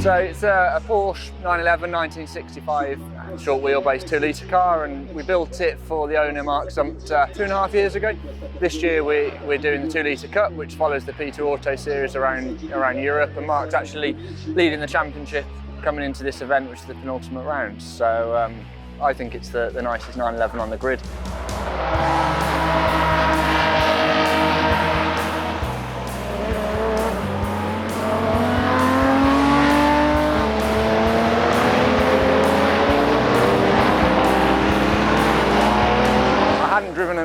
So it's a Porsche 911 1965 short wheelbase 2-litre car, and we built it for the owner Mark Sumpter 2.5 years ago. This year we're doing the 2-litre Cup, which follows the P2 Auto series around Europe, and Mark's actually leading the championship coming into this event, which is the penultimate round. So I think it's the nicest 911 on the grid.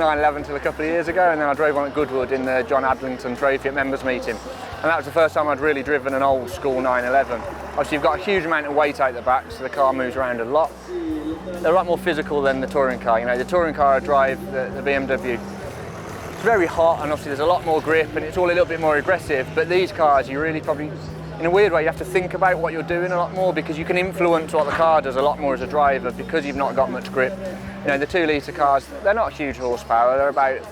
911 till a couple of years ago, and then I drove one at Goodwood in the John Adlington Trophy at members meeting, and that was the first time I'd really driven an old school 911. Obviously you've got a huge amount of weight out the back, so the car moves around a lot. They're a lot more physical than the touring car. You know, the touring car I drive, the BMW, it's very hot, and obviously there's a lot more grip and it's all a little bit more aggressive, but these cars you really probably, in a weird way, you have to think about what you're doing a lot more, because you can influence what the car does a lot more as a driver because you've not got much grip. You know, the 2-litre cars, they're not huge horsepower, they're about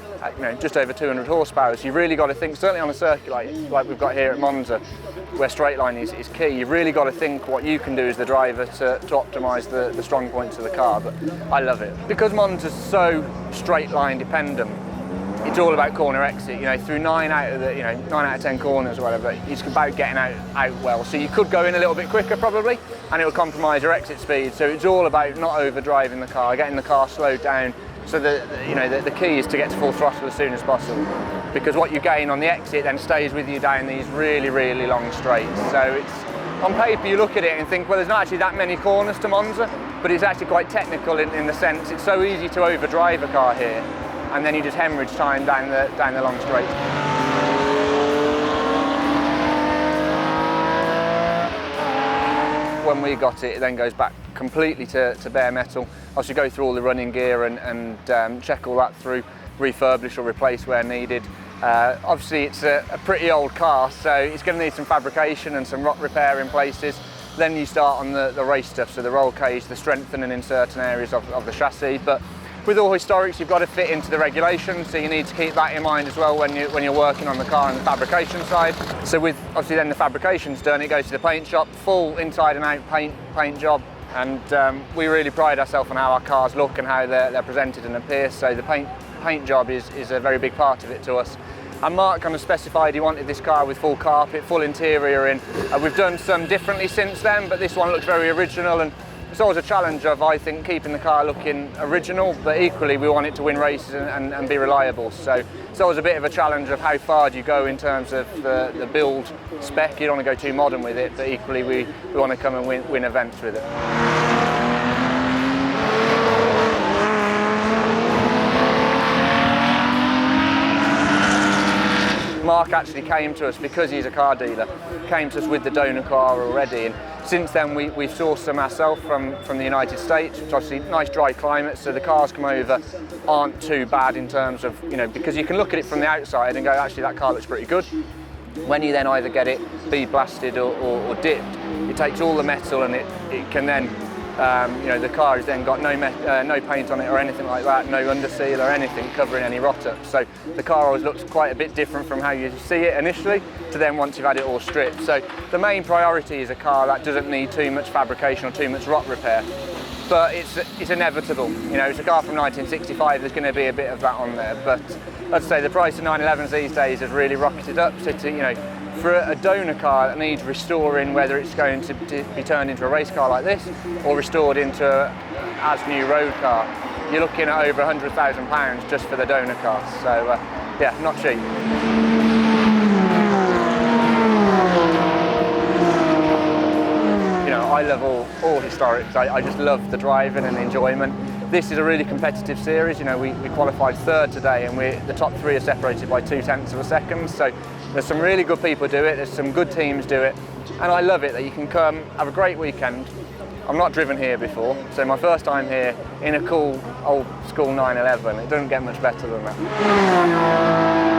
just over 200 horsepower, so you've really got to think, certainly on a circuit like we've got here at Monza, where straight line is key, you've really got to think what you can do as the driver to optimise the strong points of the car. But I love it. Because Monza's so straight line dependent, it's all about corner exit. You know, through 9 out of 10 corners or whatever, it's about getting out well. So you could go in a little bit quicker probably, and it will compromise your exit speed. So it's all about not overdriving the car, getting the car slowed down. So the key is to get to full throttle as soon as possible, because what you gain on the exit then stays with you down these really, really long straights. So it's, on paper you look at it and think, well, there's not actually that many corners to Monza, but it's actually quite technical in the sense it's so easy to overdrive a car here, and then you just hemorrhage time down the long straight. When we got it, it then goes back completely to bare metal. Obviously go through all the running gear and check all that through, refurbish or replace where needed. Obviously it's a pretty old car, so it's going to need some fabrication and some rot repair in places. Then you start on the race stuff, so the roll cage, the strengthening in certain areas of the chassis. But with all historics, you've got to fit into the regulations, so you need to keep that in mind as well when you're working on the car on the fabrication side. So with obviously then the fabrication's done, it goes to the paint shop, full inside and out paint job, and we really pride ourselves on how our cars look and how they're presented and appear. So the paint job is a very big part of it to us. And Mark kind of specified he wanted this car with full carpet, full interior in. We've done some differently since then, but this one looks very original, and it's always a challenge of, I think, keeping the car looking original, but equally we want it to win races and be reliable. So it's always a bit of a challenge of how far do you go in terms of the build spec. You don't want to go too modern with it, but equally we want to come and win events with it. Mark actually came to us because he's a car dealer, came to us with the donor car already, and since then we've sourced some ourselves from the United States, which obviously nice dry climate, so the cars come over aren't too bad in terms of, because you can look at it from the outside and go, actually that car looks pretty good. When you then either get it bead blasted or dipped, it takes all the metal and it can then, the car has then got no paint on it or anything like that, no underseal or anything covering any rot up. So the car always looks quite a bit different from how you see it initially to then once you've had it all stripped. So the main priority is a car that doesn't need too much fabrication or too much rot repair. But it's inevitable. It's a car from 1965, there's going to be a bit of that on there. But let's say the price of 911s these days has really rocketed up. So for a donor car that needs restoring, whether it's going to be turned into a race car like this or restored into an as-new road car, you're looking at over £100,000 just for the donor car. So yeah, not cheap. I love all historics. I just love the driving and the enjoyment. This is a really competitive series. We qualified third today, and the top 3 are separated by 0.2 of a second. So there's some really good people do it, there's some good teams do it, and I love it that you can come, have a great weekend. I've not driven here before, so my first time here in a cool old school 911. It doesn't get much better than that.